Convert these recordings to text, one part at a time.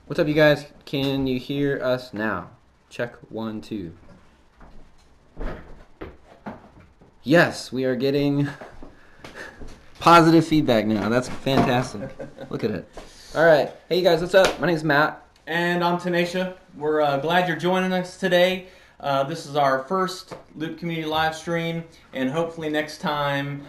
What's up, you guys? Can you hear us now? Check 1, 2. Yes, we are getting positive feedback now. That's fantastic. Look at it. All right. Hey, you guys, what's up? My name's Matt. And I'm Tanisha. We're glad you're joining us today. This is our first Loop Community live stream, and hopefully next time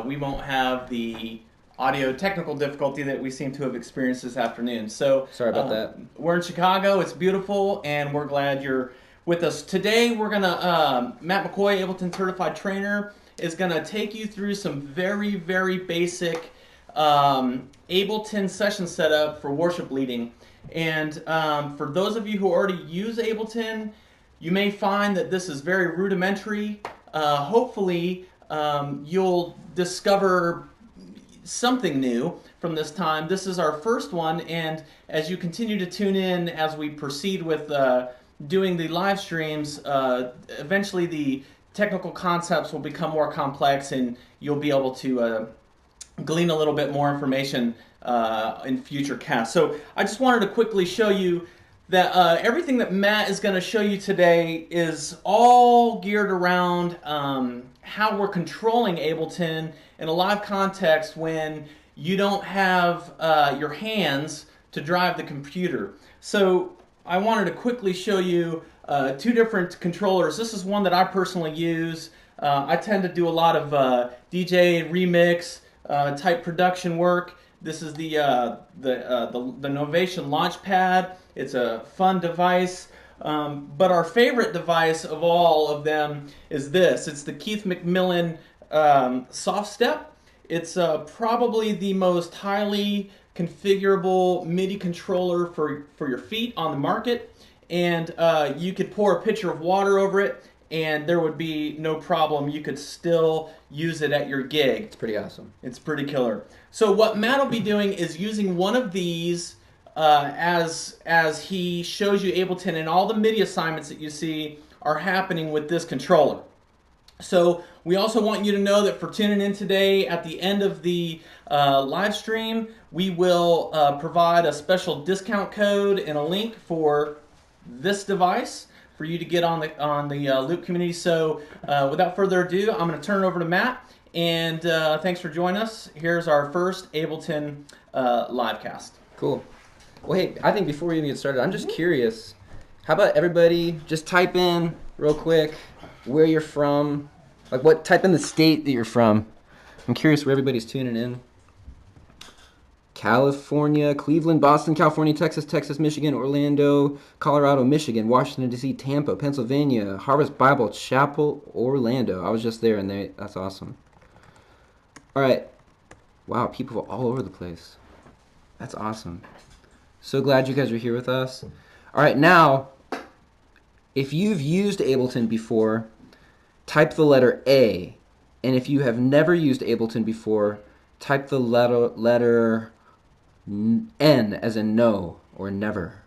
we won't have the audio technical difficulty that we seem to have experienced this afternoon. So Sorry about that. We're in Chicago. It's beautiful, and we're glad you're with us today. We're gonna Matt McCoy, Ableton certified trainer, is gonna take you through some very, very basic Ableton session setup for worship leading. And for those of you who already use Ableton, you may find that this is very rudimentary. Hopefully, you'll discover something new from this time. This is our first one, and as you continue to tune in as we proceed with doing the live streams, eventually the technical concepts will become more complex, and you'll be able to glean a little bit more information in future casts. So I just wanted to quickly show you that everything that Matt is going to show you today is all geared around how we're controlling Ableton in a live context when you don't have your hands to drive the computer. So I wanted to quickly show you two different controllers. This is one that I personally use. I tend to do a lot of DJ remix type production work. This is the Novation Launchpad. It's a fun device, but our favorite device of all of them is this. It's the Keith McMillan Soft Step. It's probably the most highly configurable MIDI controller for your feet on the market, and you could pour a pitcher of water over it and there would be no problem. You could still use it at your gig. It's pretty awesome. It's pretty killer. So what Matt will be doing is using one of these as he shows you Ableton, and all the MIDI assignments that you see are happening with this controller. So we also want you to know that for tuning in today, at the end of the live stream, we will provide a special discount code and a link for this device for you to get on the Loop community. So without further ado, I'm going to turn it over to Matt, and thanks for joining us. Here's our first Ableton live cast. Cool. Well, hey, I think before we even get started, I'm just curious. How about everybody just type in real quick where you're from, like type in the state that you're from. I'm curious where everybody's tuning in. California, Cleveland, Boston, California, Texas, Michigan, Orlando, Colorado, Michigan, Washington, D.C., Tampa, Pennsylvania, Harvest Bible Chapel, Orlando. I was just there, and that's awesome. All right. Wow, people all over the place. That's awesome. So glad you guys are here with us. All right, now, if you've used Ableton before, type the letter A. And if you have never used Ableton before, type the letter N as in no or never.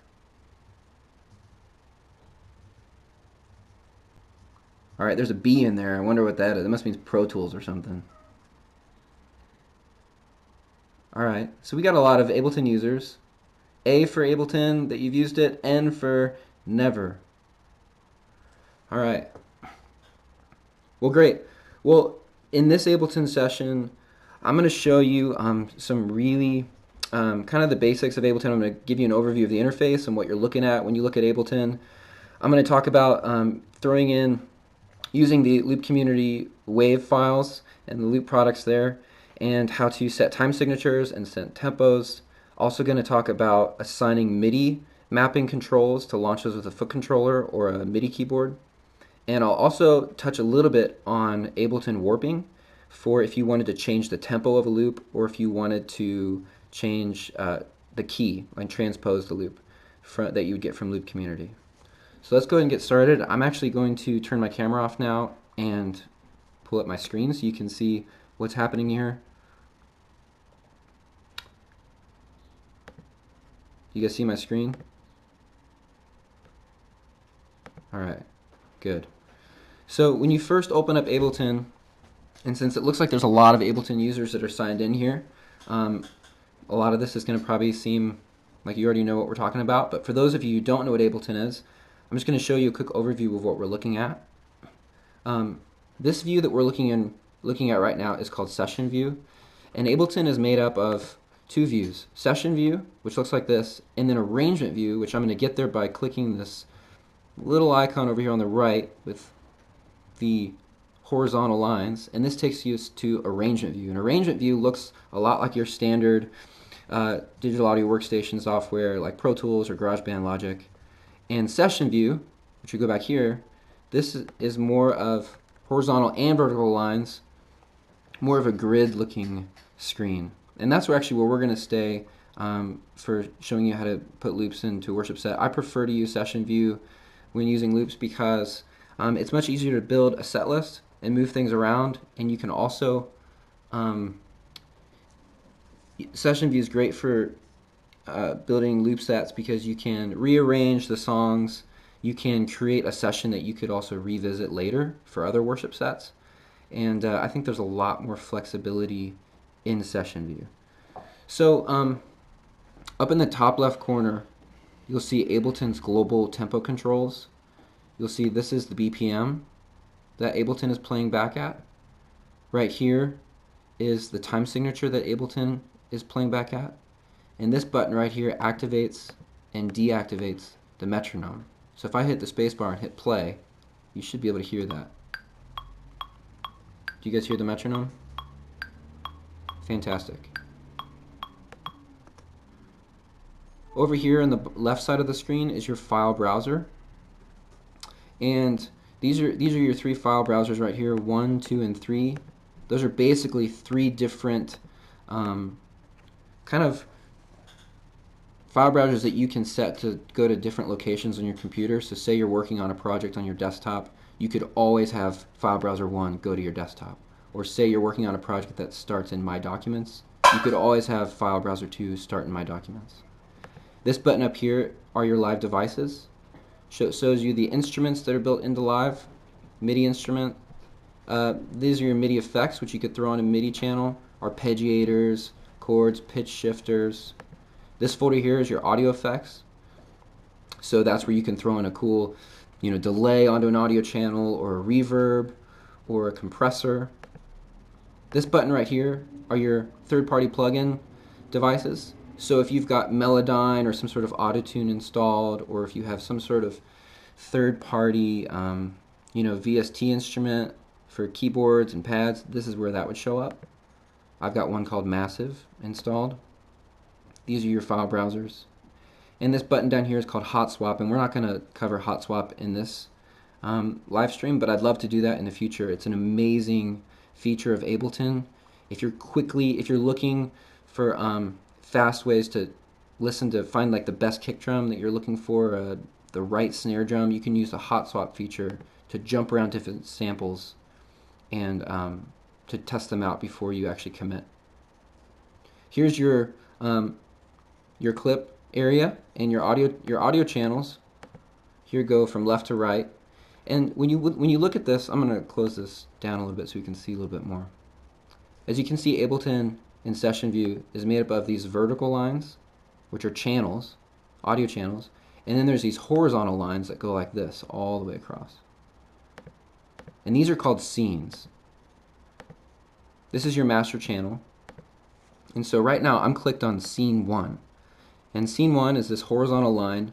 All right, there's a B in there. I wonder what that is. That must mean Pro Tools or something. All right, so we got a lot of Ableton users. A for Ableton, that you've used it. N for never. All right. Well, great. Well, in this Ableton session, I'm going to show you some really kind of the basics of Ableton. I'm going to give you an overview of the interface and what you're looking at when you look at Ableton. I'm going to talk about using the Loop Community WAV files and the Loop products there, and how to set time signatures and set tempos. Also going to talk about assigning MIDI mapping controls to launches with a foot controller or a MIDI keyboard. And I'll also touch a little bit on Ableton warping for if you wanted to change the tempo of a loop, or if you wanted to change the key and transpose the loop that you would get from Loop Community. So let's go ahead and get started. I'm actually going to turn my camera off now and pull up my screen so you can see what's happening here. You guys see my screen? All right, good. So when you first open up Ableton, and since it looks like there's a lot of Ableton users that are signed in here, a lot of this is going to probably seem like you already know what we're talking about. But for those of you who don't know what Ableton is, I'm just going to show you a quick overview of what we're looking at. This view that we're looking at right now is called Session View, and Ableton is made up of two views: Session View, which looks like this, and then Arrangement View, which I'm going to get there by clicking this little icon over here on the right with the horizontal lines, and this takes you to Arrangement View. And Arrangement View looks a lot like your standard digital audio workstation software like Pro Tools or GarageBand Logic. And Session View, which we go back here, this is more of horizontal and vertical lines, more of a grid looking screen. And that's where we're going to stay for showing you how to put loops into a worship set. I prefer to use Session View when using loops because it's much easier to build a set list and move things around, and you can also Session View is great for building loop sets because you can rearrange the songs. You can create a session that you could also revisit later for other worship sets, and I think there's a lot more flexibility in Session View. So up in the top left corner, you'll see Ableton's global tempo controls. You'll see this is the BPM that Ableton is playing back at. Right here is the time signature that Ableton is playing back at. And this button right here activates and deactivates the metronome. So if I hit the spacebar and hit play, you should be able to hear that. Do you guys hear the metronome? Fantastic. Over here on the left side of the screen is your file browser. And these are your three file browsers right here, 1, 2, and 3. Those are basically three different kind of file browsers that you can set to go to different locations on your computer. So say you're working on a project on your desktop, you could always have file browser 1 go to your desktop. Or say you're working on a project that starts in My Documents, you could always have file browser 2 start in My Documents. This button up here are your live devices. Shows you the instruments that are built into Live, MIDI instrument. These are your MIDI effects, which you could throw on a MIDI channel, arpeggiators, chords, pitch shifters. This folder here is your audio effects. So that's where you can throw in a cool, delay onto an audio channel, or a reverb, or a compressor. This button right here are your third-party plugin devices. So if you've got Melodyne or some sort of Auto-Tune installed, or if you have some sort of third-party, VST instrument for keyboards and pads, this is where that would show up. I've got one called Massive installed. These are your file browsers. And this button down here is called Hot Swap, and we're not going to cover Hot Swap in this live stream, but I'd love to do that in the future. It's an amazing feature of Ableton. If you're looking for fast ways to find like the best kick drum that you're looking for, the right snare drum, you can use the hot swap feature to jump around different samples and to test them out before you actually commit. Here's your clip area and your audio channels. Here go from left to right. And when you look at this, I'm going to close this down a little bit so you can see a little bit more. As you can see, Ableton in Session View is made up of these vertical lines, which are channels, audio channels, and then there's these horizontal lines that go like this all the way across. And these are called scenes. This is your master channel. And so right now I'm clicked on scene 1. And scene 1 is this horizontal line,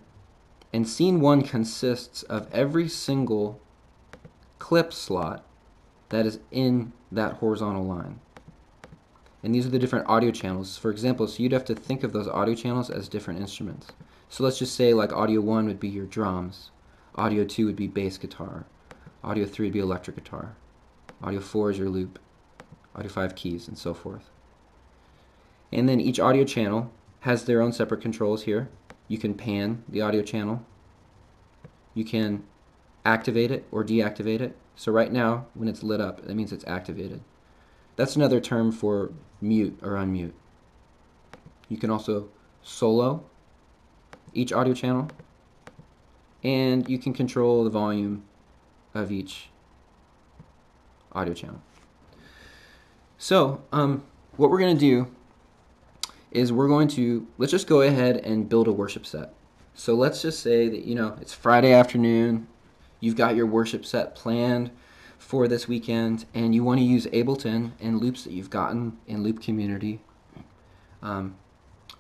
and scene 1 consists of every single clip slot that is in that horizontal line. And these are the different audio channels. For example, so you'd have to think of those audio channels as different instruments. So let's just say like audio 1 would be your drums, audio 2 would be bass guitar, audio 3 would be electric guitar, audio 4 is your loop, audio 5 keys, and so forth. And then each audio channel has their own separate controls here. You can pan the audio channel. You can activate it or deactivate it. So right now, when it's lit up, that means it's activated. That's another term for mute or unmute. You can also solo each audio channel, and you can control the volume of each audio channel. So what we're going to do is let's just go ahead and build a worship set. So let's just say that, it's Friday afternoon, you've got your worship set planned for this weekend, and you want to use Ableton and loops that you've gotten in Loop Community,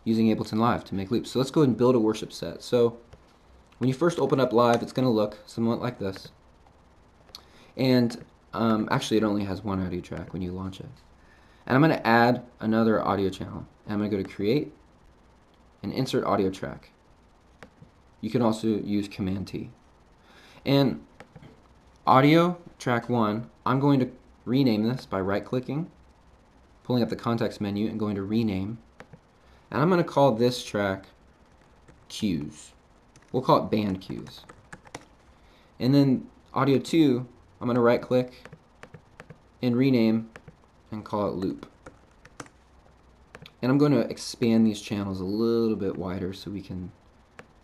using Ableton Live to make loops. So let's go ahead and build a worship set. So when you first open up Live, it's going to look somewhat like this. And actually, it only has one audio track when you launch it. And I'm going to add another audio channel. And I'm going to go to Create and Insert Audio Track. You can also use Command T. And audio track 1, I'm going to rename this by right-clicking, pulling up the context menu and going to Rename. And I'm going to call this track Cues. We'll call it Band Cues. And then audio 2, I'm going to right-click and rename and call it Loop. And I'm going to expand these channels a little bit wider so we can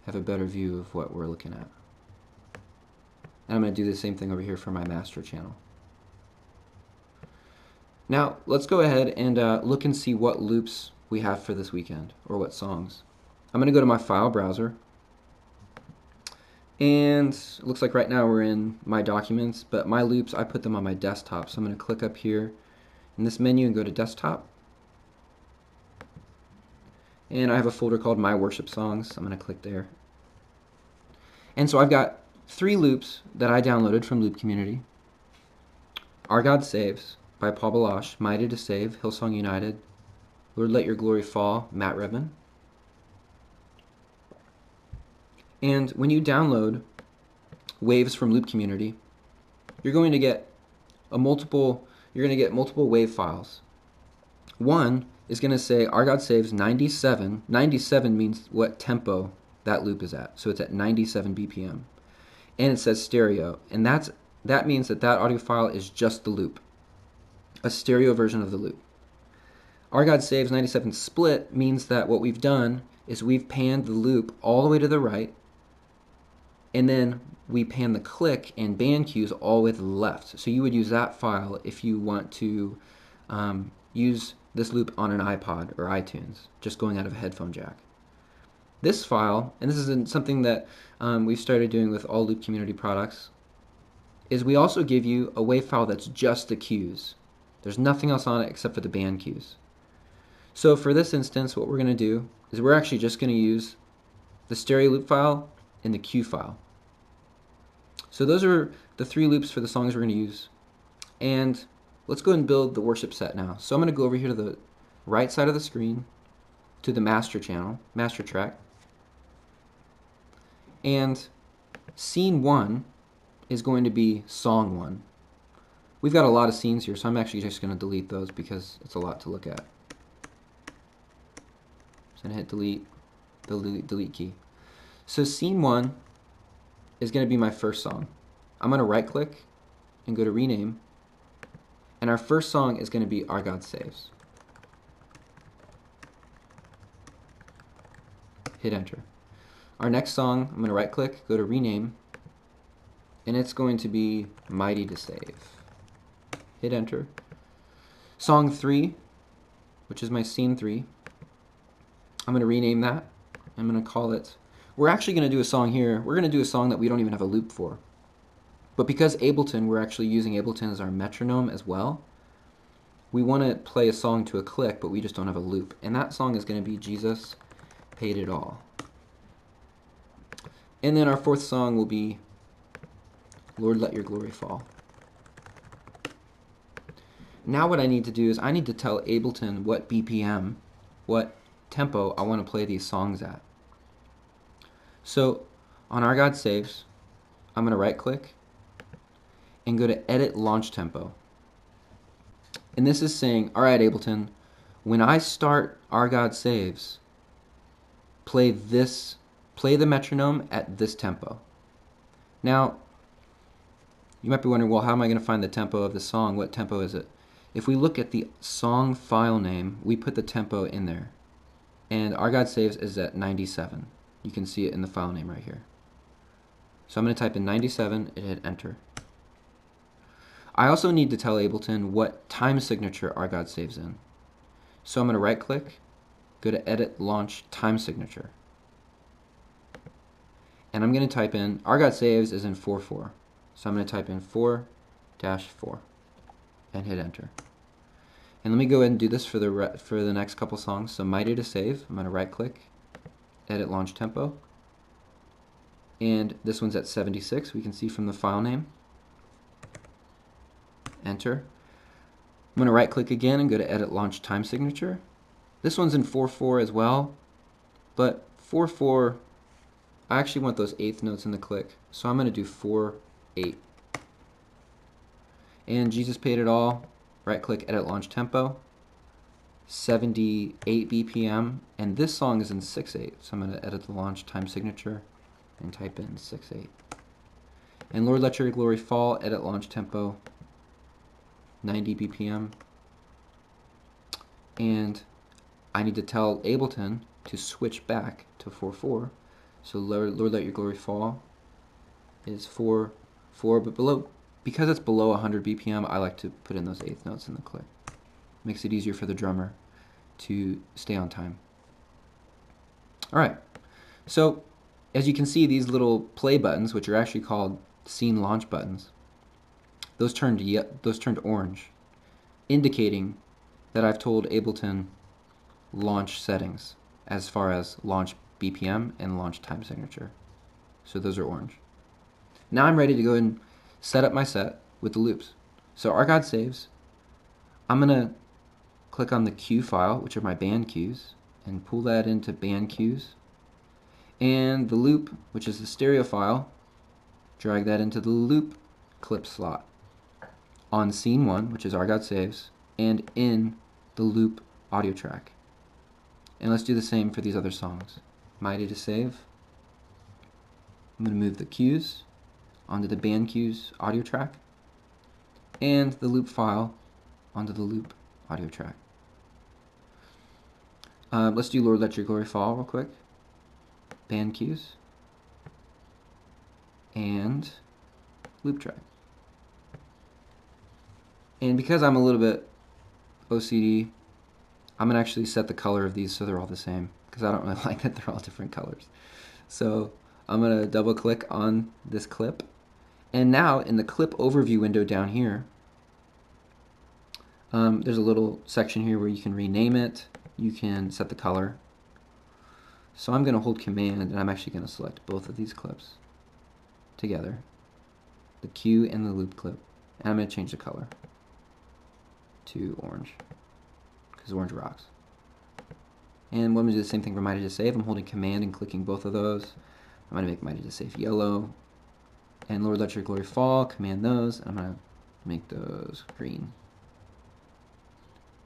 have a better view of what we're looking at. And I'm going to do the same thing over here for my master channel. Now, let's go ahead and look and see what loops we have for this weekend, or what songs. I'm going to go to my file browser. And it looks like right now we're in my documents, but my loops, I put them on my desktop. So I'm going to click up here in this menu and go to Desktop. And I have a folder called My Worship Songs. I'm going to click there. And so I've got 3 loops that I downloaded from Loop Community. Our God Saves by Paul Balash, Mighty to Save, Hillsong United, Lord Let Your Glory Fall, Matt Redman. And when you download waves from Loop Community, you're going to get multiple wave files. One is going to say Our God Saves 97. 97 means what tempo that loop is at. So it's at 97 BPM. And it says stereo. And that means that audio file is just the loop, a stereo version of the loop. Our God Saves 97 split means that what we've done is we've panned the loop all the way to the right, and then we pan the click and band cues all the way to the left. So you would use that file if you want to use this loop on an iPod or iTunes, just going out of a headphone jack. This file, and this is something that we've started doing with all Loop Community products, is we also give you a WAV file that's just the cues. There's nothing else on it except for the band cues. So for this instance, what we're going to do is we're actually just going to use the stereo loop file and the cue file. So those are the 3 loops for the songs we're going to use. And let's go ahead and build the worship set now. So I'm going to go over here to the right side of the screen to the master channel, master track. And scene 1 is going to be song 1. We've got a lot of scenes here, so I'm actually just going to delete those because it's a lot to look at. So I'm going to hit delete, the delete key. So scene 1 is going to be my first song. I'm going to right click and go to rename. And our first song is going to be Our God Saves. Hit enter. Our next song, I'm going to right click, go to rename, and it's going to be Mighty to Save. Hit enter. Song 3, which is my scene 3, I'm going to rename that. I'm going to call it, we're actually going to do a song here, we're going to do a song that we don't even have a loop for. But because Ableton, we're actually using Ableton as our metronome as well, we want to play a song to a click, but we just don't have a loop. And that song is going to be Jesus Paid It All. And then our 4th song will be Lord Let Your Glory Fall. Now what I need to do is I need to tell Ableton what BPM, what tempo I want to play these songs at. So on Our God Saves, I'm going to right click and go to Edit Launch Tempo. And this is saying, alright Ableton, when I start Our God Saves, play the metronome at this tempo. Now, you might be wondering, well, how am I going to find the tempo of the song? What tempo is it? If we look at the song file name, we put the tempo in there. And Our God Saves is at 97. You can see it in the file name right here. So I'm going to type in 97 and hit enter. I also need to tell Ableton what time signature Our God Saves in. So I'm going to right click, go to Edit, Launch, Time Signature. And I'm going to type in, our got saves is in 4/4. So I'm going to type in 4-4 and hit enter. And let me go ahead and do this for the next couple songs. So MIDI to save, I'm going to right click, Edit, Launch, Tempo. And this one's at 76, we can see from the file name. Enter. I'm going to right click again and go to Edit, Launch, Time Signature. This one's in 4/4 as well, but 4/4, I actually want those eighth notes in the click, so I'm going to do 4/8. And Jesus Paid It All, right click, Edit, Launch, Tempo, 78 BPM, and this song is in 6/8, so I'm going to edit the launch time signature and type in 6/8. And Lord Let Your Glory Fall, edit launch tempo, 90 BPM. And I need to tell Ableton to switch back to 4/4. So Lord Let Your Glory Fall is 4/4, but below, because it's below 100 BPM, I like to put in those eighth notes in the click. Makes it easier for the drummer to stay on time. Alright, so as you can see, these little play buttons, which are actually called scene launch buttons, those turned orange, indicating that I've told Ableton launch settings as far as launch BPM and launch time signature. So those are orange. Now I'm ready to go and set up my set with the loops. So our God saves. I'm going to click on the cue file, which are my band cues, and pull that into band cues. And the loop, which is the stereo file, drag that into the loop clip slot on scene 1, which is our God saves, and in the loop audio track. And let's do the same for these other songs. MIDI to save. I'm going to move the cues onto the band cues audio track and the loop file onto the loop audio track. Let's do Lord Let Your Glory Fall real quick. Band cues and loop track. And because I'm a little bit OCD, I'm going to actually set the color of these so they're all the same, because I don't really like that they're all different colors. So I'm going to double click on this clip. And now in the clip overview window down here, there's a little section here where you can rename it, you can set the color. So I'm going to hold Command, and I'm actually going to select both of these clips together, the cue and the loop clip, and I'm going to change the color to orange, because orange rocks. And when we do the same thing for MIDI to save, I'm holding Command and clicking both of those. I'm going to make MIDI to save yellow, and Lord Let Your Glory Fall, Command those, and I'm going to make those green.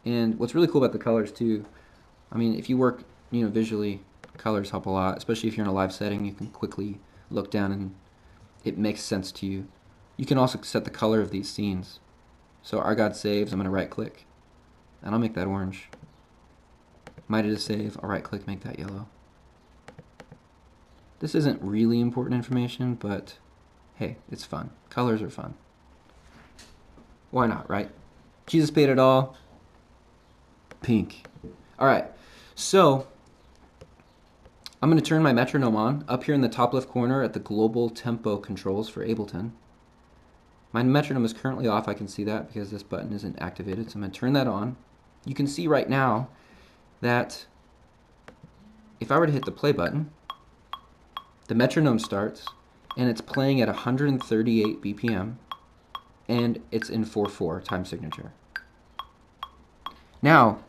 And what's really cool about the colors too, I mean, if you work, visually, colors help a lot, especially if you're in a live setting. You can quickly look down and it makes sense to you. You can also set the color of these scenes. So our God saves, I'm going to right click, and I'll make that orange. MIDI to save, I'll right click, make that yellow. This isn't really important information, but hey, it's fun. Colors are fun. Why not, right? Jesus Paid It All. Pink. Alright, so I'm going to turn my metronome on up here in the top left corner at the global tempo controls for Ableton. My metronome is currently off, I can see that because this button isn't activated, so I'm going to turn that on. You can see right now that if I were to hit the play button, the metronome starts and it's playing at 138 BPM and it's in 4/4 time signature. Now,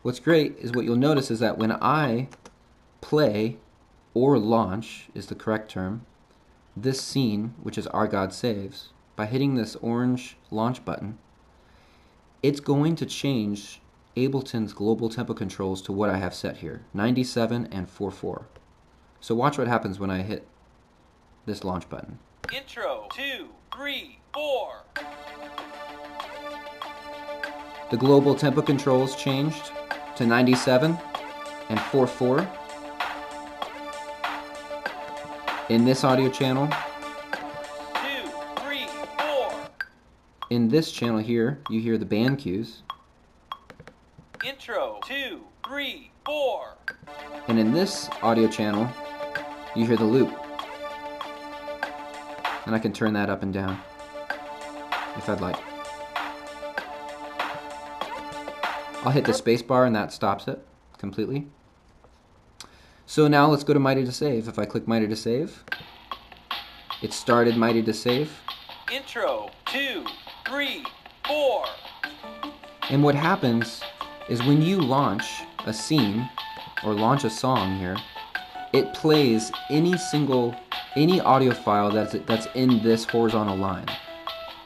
what's great is what you'll notice is that when I play, or launch is the correct term, this scene, which is Our God Saves, by hitting this orange launch button, it's going to change Ableton's global tempo controls to what I have set here, 97 and 4/4. So watch what happens when I hit this launch button. Intro, 2, 3, 4. The global tempo controls changed to 97 and 4/4. In this audio channel, 2, 3, 4. in this channel here, you hear the band cues. Intro, 2, 3, 4. And in this audio channel, you hear the loop. And I can turn that up and down if I'd like. I'll hit the space bar and that stops it completely. So now let's go to MIDI to save. If I click MIDI to save, it started MIDI to save. Intro 2, 3, 4. And what happens is when you launch a scene or launch a song here, it plays any audio file that's in this horizontal line.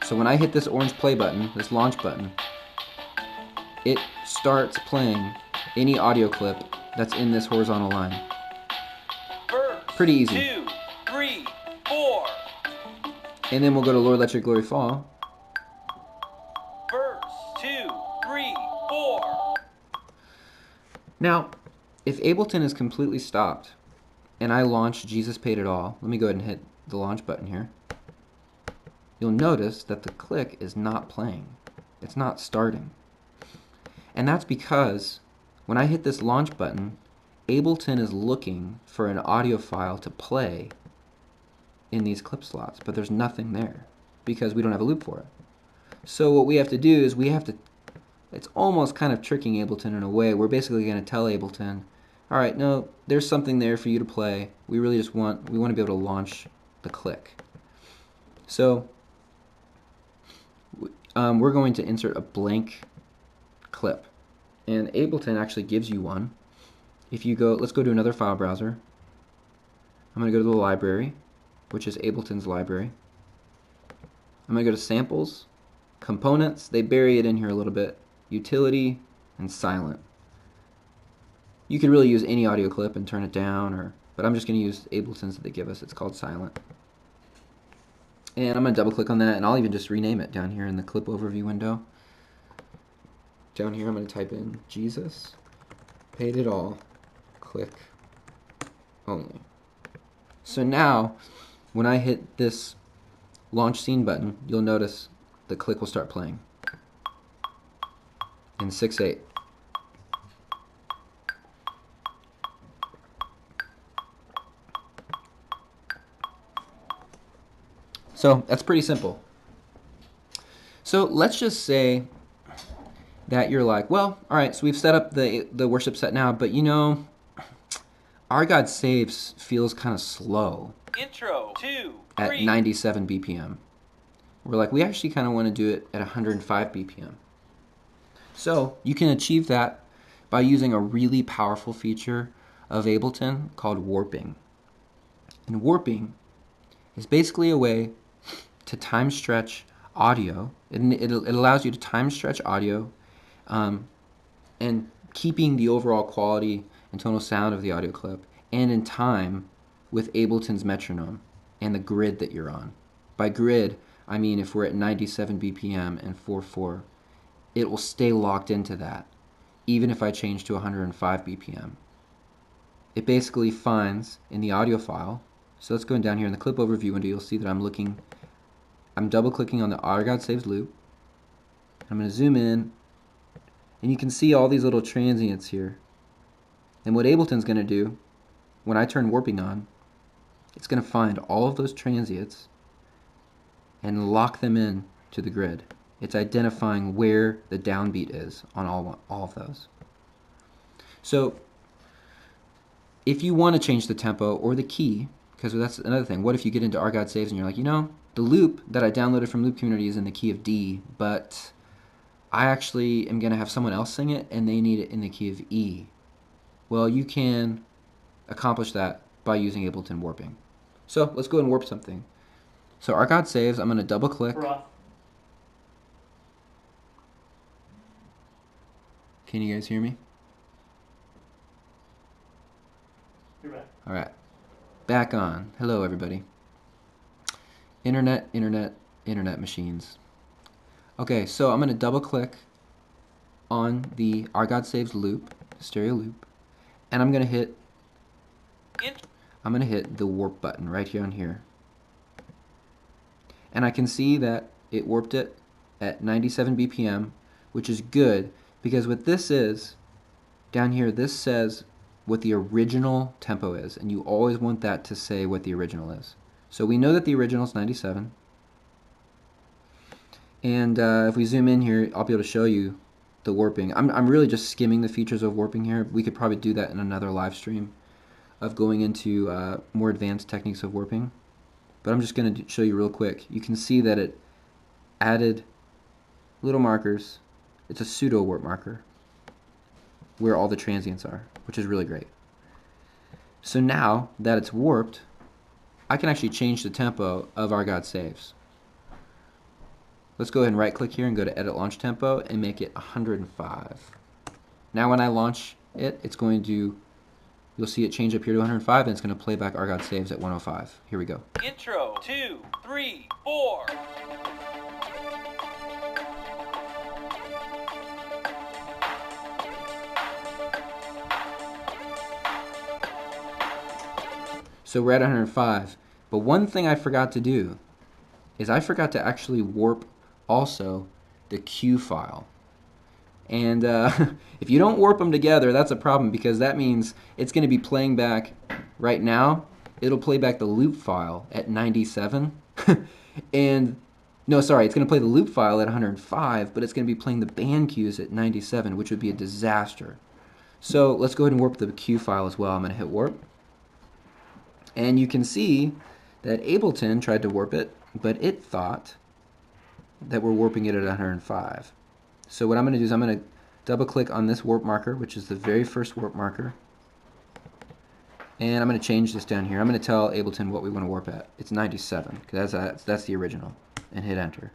So when I hit this orange play button, this launch button, it starts playing any audio clip that's in this horizontal line. Verse Pretty easy. 2, 3, 4. And then we'll go to Lord Let Your Glory Fall. Verse 2, 3, 4. Now, if Ableton is completely stopped and I launch Jesus Paid It All, let me go ahead and hit the launch button here. You'll notice that the click is not playing. It's not starting. And that's because when I hit this launch button, Ableton is looking for an audio file to play in these clip slots, but there's nothing there because we don't have a loop for it. So what we have to do is it's almost kind of tricking Ableton in a way. We're basically going to tell Ableton, all right, no, there's something there for you to play. We really just want to be able to launch the click. So we're going to insert a blank clip, and Ableton actually gives you one. If you go, let's go to another file browser. I'm going to go to the library, which is Ableton's library. I'm going to go to samples, components, they bury it in here a little bit, utility, and silent. You could really use any audio clip and turn it down, but I'm just going to use Ableton's that they give us. It's called silent. And I'm going to double click on that, and I'll even just rename it down here in the clip overview window. Down here I'm going to type in Jesus Paid It All, click only. So now when I hit this launch scene button, you'll notice the click will start playing in 6/8. So that's pretty simple. So let's just say that you're like, well, all right, so we've set up the worship set now, but you know, Our God Saves feels kind of slow Intro 2, at 3. 97 BPM. We're like, we actually kind of want to do it at 105 BPM. So you can achieve that by using a really powerful feature of Ableton called warping. And warping is basically a way to time stretch audio. It allows you to time stretch audio and keeping the overall quality and tonal sound of the audio clip and in time with Ableton's metronome and the grid that you're on. By grid, I mean if we're at 97 BPM and 4/4, it will stay locked into that, even if I change to 105 BPM. It basically finds in the audio file, so let's go down here in the clip overview window, you'll see that I'm double clicking on the Our God Saves loop. I'm going to zoom in, and you can see all these little transients here. And what Ableton's going to do, when I turn warping on, it's going to find all of those transients and lock them in to the grid. It's identifying where the downbeat is on all of those. So if you want to change the tempo or the key, because that's another thing, what if you get into Our God Saves and you're like, you know, the loop that I downloaded from Loop Community is in the key of D, but I actually am going to have someone else sing it and they need it in the key of E. Well, you can accomplish that by using Ableton warping. So let's go and warp something. So Our God Saves, I'm going to double click. Can you guys hear me? You're back. All right. Back on. Hello, everybody. Internet machines. Okay, so I'm going to double click on the Our God Saves loop, stereo loop, and I'm going to hit the warp button right here on here. And I can see that it warped it at 97 BPM, which is good because what this is down here, this says what the original tempo is, and you always want that to say what the original is. So we know that the original is 97. And if we zoom in here, I'll be able to show you the warping. I'm really just skimming the features of warping here. We could probably do that in another live stream of going into more advanced techniques of warping. But I'm just going to show you real quick. You can see that it added little markers. It's a pseudo warp marker where all the transients are, which is really great. So now that it's warped, I can actually change the tempo of Our God Saves. Let's go ahead and right click here and go to Edit Launch Tempo and make it 105. Now when I launch it, it's going to, you'll see it change up here to 105, and it's going to play back Our God Saves at 105. Here we go. Intro 2, 3, 4. So we're at 105. But one thing I forgot to do is I forgot to actually warp also the Q file. And if you don't warp them together, that's a problem, because that means it's going to be playing back right now. It'll play back the loop file at 97. And no, sorry, it's going to play the loop file at 105, but it's going to be playing the band cues at 97, which would be a disaster. So let's go ahead and warp the Q file as well. I'm going to hit warp. And you can see that Ableton tried to warp it, but it thought that we're warping it at 105. So what I'm going to do is I'm going to double click on this warp marker, which is the very first warp marker. And I'm going to change this down here. I'm going to tell Ableton what we want to warp at. It's 97, because that's the original. And hit enter.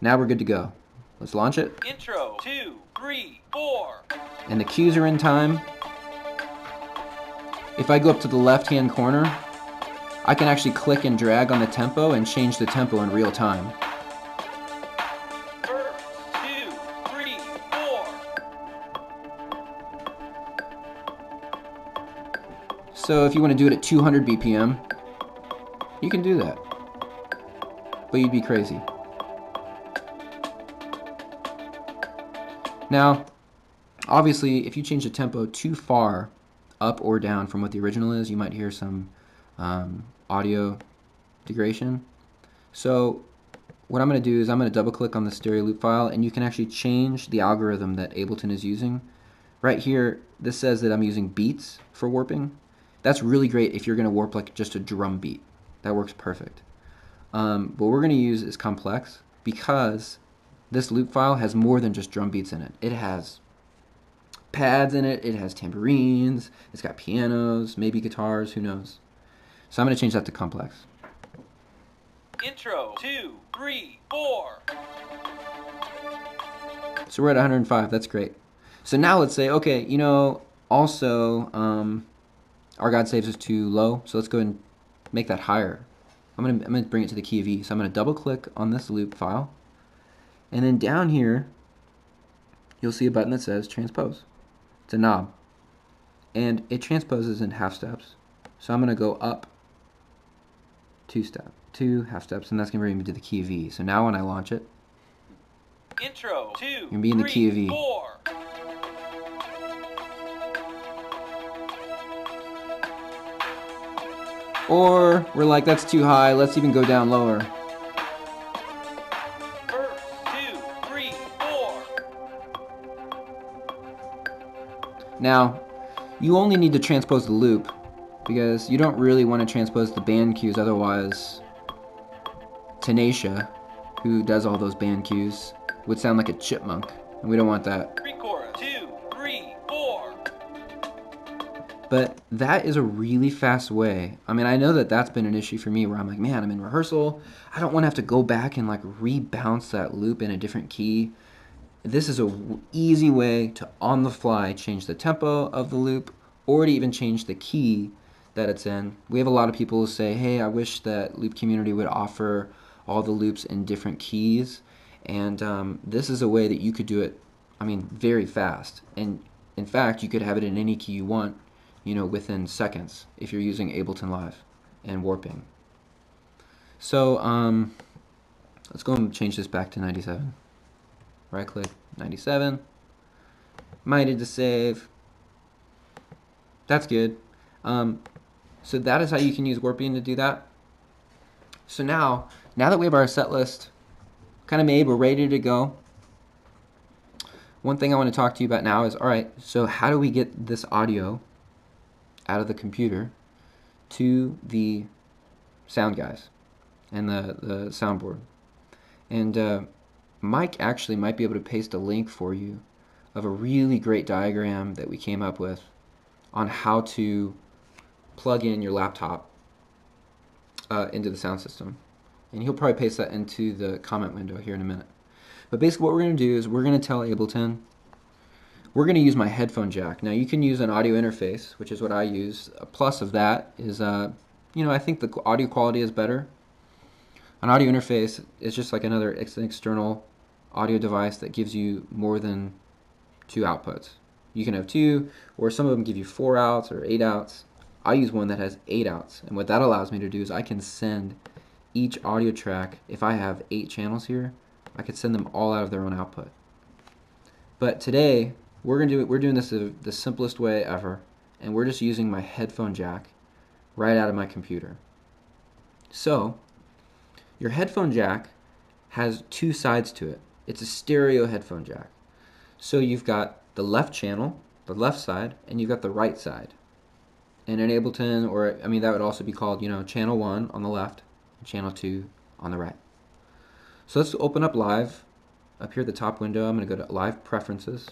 Now we're good to go. Let's launch it. Intro 2, 3, 4. And the cues are in time. If I go up to the left-hand corner, I can actually click and drag on the tempo and change the tempo in real time. Verse 2, 3, 4. So if you want to do it at 200 BPM, you can do that. But you'd be crazy. Now, obviously, if you change the tempo too far up or down from what the original is, you might hear some audio degradation. So what I'm going to do is I'm going to double click on the stereo loop file, and you can actually change the algorithm that Ableton is using. Right here, this says that I'm using beats for warping. That's really great if you're going to warp like just a drum beat. That works perfect. What we're going to use is complex, because this loop file has more than just drum beats in it. It has pads in it, it has tambourines, it's got pianos, maybe guitars, who knows. So I'm going to change that to complex. Intro 2, 3, 4. So we're at 105, that's great. So now let's say, okay, you know, also Our God Saves is too low, so let's go ahead and make that higher. I'm gonna bring it to the key of E. So I'm gonna double click on this loop file, and then down here you'll see a button that says transpose. It's a knob, and it transposes in half steps. So I'm gonna go up 2 half steps, and that's gonna bring me to the key of E. So now when I launch it, Intro 2, you're gonna be in the 3, key of E. 4. Or we're like, that's too high, let's even go down lower. Verse 2, 3, 4. Now, you only need to transpose the loop, because you don't really want to transpose the band cues, otherwise Tenacia, who does all those band cues, would sound like a chipmunk, and we don't want that. Pre-chorus 2, 3, 4. But that is a really fast way. I mean, I know that that's been an issue for me, where I'm like, man, I'm in rehearsal, I don't want to have to go back and like rebounce that loop in a different key. This is an easy way to, on the fly, change the tempo of the loop, or to even change the key that it's in. We have a lot of people who say, hey, I wish that Loop Community would offer all the loops in different keys, and this is a way that you could do it, I mean, very fast. And in fact, you could have it in any key you want, you know, within seconds if you're using Ableton Live and warping. So let's go and change this back to 97. Right click, 97, MIDI to save. That's good. So that is how you can use Warping to do that. So now that we have our set list kind of made, we're ready to go. One thing I want to talk to you about now is, all right, so how do we get this audio out of the computer to the sound guys and the soundboard? And Mike actually might be able to paste a link for you of a really great diagram that we came up with on how to plug in your laptop into the sound system. And he'll probably paste that into the comment window here in a minute. But basically what we're going to do is we're going to tell Ableton, we're going to use my headphone jack. Now you can use an audio interface, which is what I use. A plus of that is, I think the audio quality is better. An audio interface is just like another external audio device that gives you more than 2 outputs. You can have 2, or some of them give you 4 outs or 8 outs. I use one that has 8 outs, and what that allows me to do is I can send each audio track, if I have 8 channels here, I could send them all out of their own output. But today, we're doing this the simplest way ever, and we're just using my headphone jack right out of my computer. So, your headphone jack has 2 sides to it. It's a stereo headphone jack. So you've got the left channel, the left side, and you've got the right side. And in Ableton, or that would also be called, channel 1 on the left, and channel 2 on the right. So let's open up Live. Up here at the top window, I'm going to go to Live Preferences.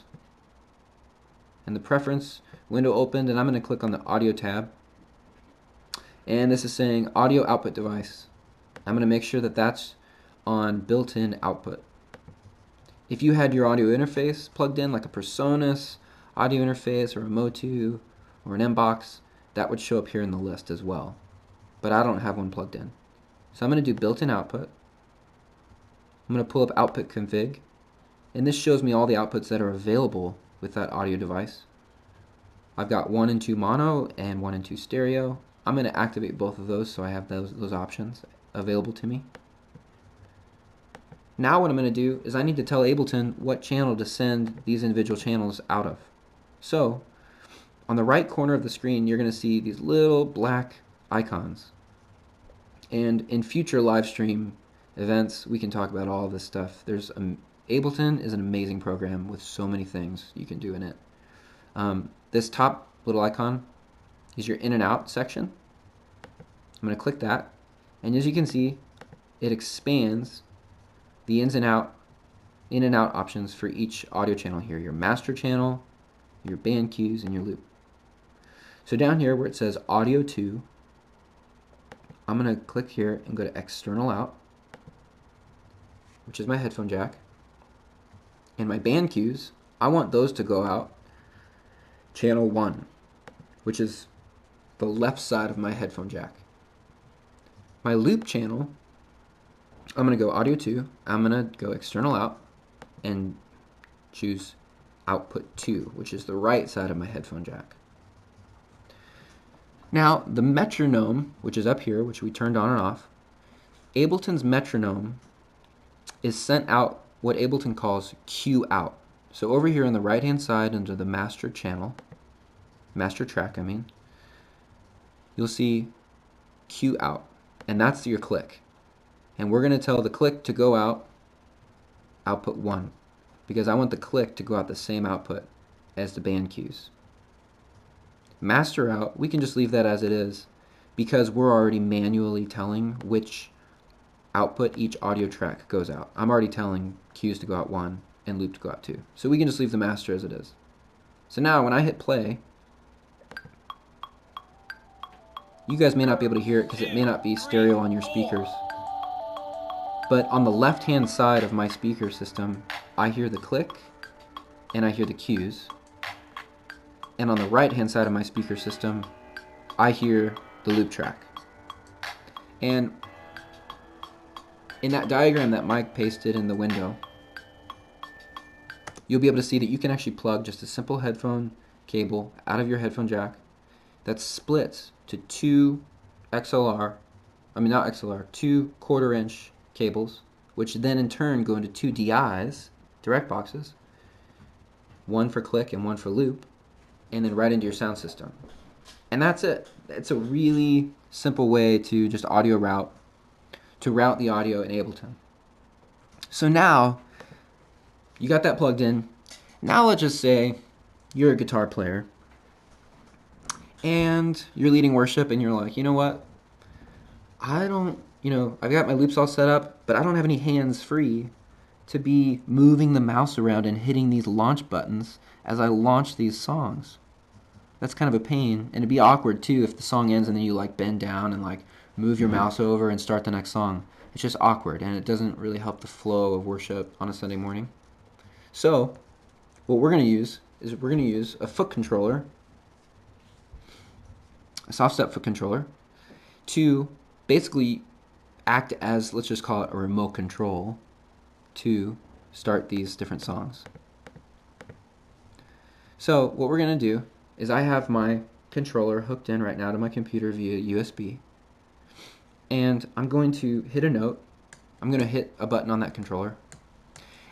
And the Preference window opened, and I'm going to click on the Audio tab. And this is saying Audio Output Device. I'm going to make sure that that's on built-in output. If you had your audio interface plugged in, like a Presonus audio interface or a Motu or an Mbox, that would show up here in the list as well. But I don't have one plugged in. So I'm going to do built-in output. I'm going to pull up output config, and this shows me all the outputs that are available with that audio device. I've got 1 and 2 mono and 1 and 2 stereo. I'm going to activate both of those so I have those options available to me. Now what I'm going to do is I need to tell Ableton what channel to send these individual channels out of. So on the right corner of the screen, you're going to see these little black icons. And in future live stream events, we can talk about all of this stuff. Ableton is an amazing program with so many things you can do in it. This top little icon is your in and out section. I'm going to click that, and as you can see, it expands the in and out options for each audio channel here, your master channel, your band cues, and your loop. So down here where it says Audio 2, I'm going to click here and go to External Out, which is my headphone jack. And my band cues, I want those to go out channel 1, which is the left side of my headphone jack. My loop channel, I'm going to go Audio 2, I'm going to go External Out, and choose Output 2, which is the right side of my headphone jack. Now, the metronome, which is up here, which we turned on and off, Ableton's metronome is sent out what Ableton calls cue out. So over here on the right-hand side under the master channel, master track, you'll see cue out, and that's your click. And we're going to tell the click to go out output 1, because I want the click to go out the same output as the band cues. Master out, we can just leave that as it is, because we're already manually telling which output each audio track goes out. I'm already telling cues to go out 1 and loop to go out 2. So we can just leave the master as it is. So now when I hit play, you guys may not be able to hear it because it may not be stereo on your speakers. But on the left-hand side of my speaker system, I hear the click and I hear the cues. And on the right-hand side of my speaker system, I hear the loop track. And in that diagram that Mike pasted in the window, you'll be able to see that you can actually plug just a simple headphone cable out of your headphone jack that splits to 2 2 quarter-inch cables, which then in turn go into 2 DIs, direct boxes, one for click and one for loop, and then right into your sound system. And that's it. It's a really simple way to just route the audio in Ableton. So now you got that plugged in. Now let's just say you're a guitar player and you're leading worship and you're like, you know what? I've got my loops all set up, but I don't have any hands free to be moving the mouse around and hitting these launch buttons as I launch these songs. That's kind of a pain, and it'd be awkward too if the song ends and then you like bend down and like move your mouse over and start the next song. It's just awkward, and it doesn't really help the flow of worship on a Sunday morning. So what we're going to use is a foot controller, a soft step foot controller, to basically act as, let's just call it a remote control to start these different songs. So what we're going to do is I have my controller hooked in right now to my computer via USB, and I'm going to hit a note. I'm going to hit a button on that controller,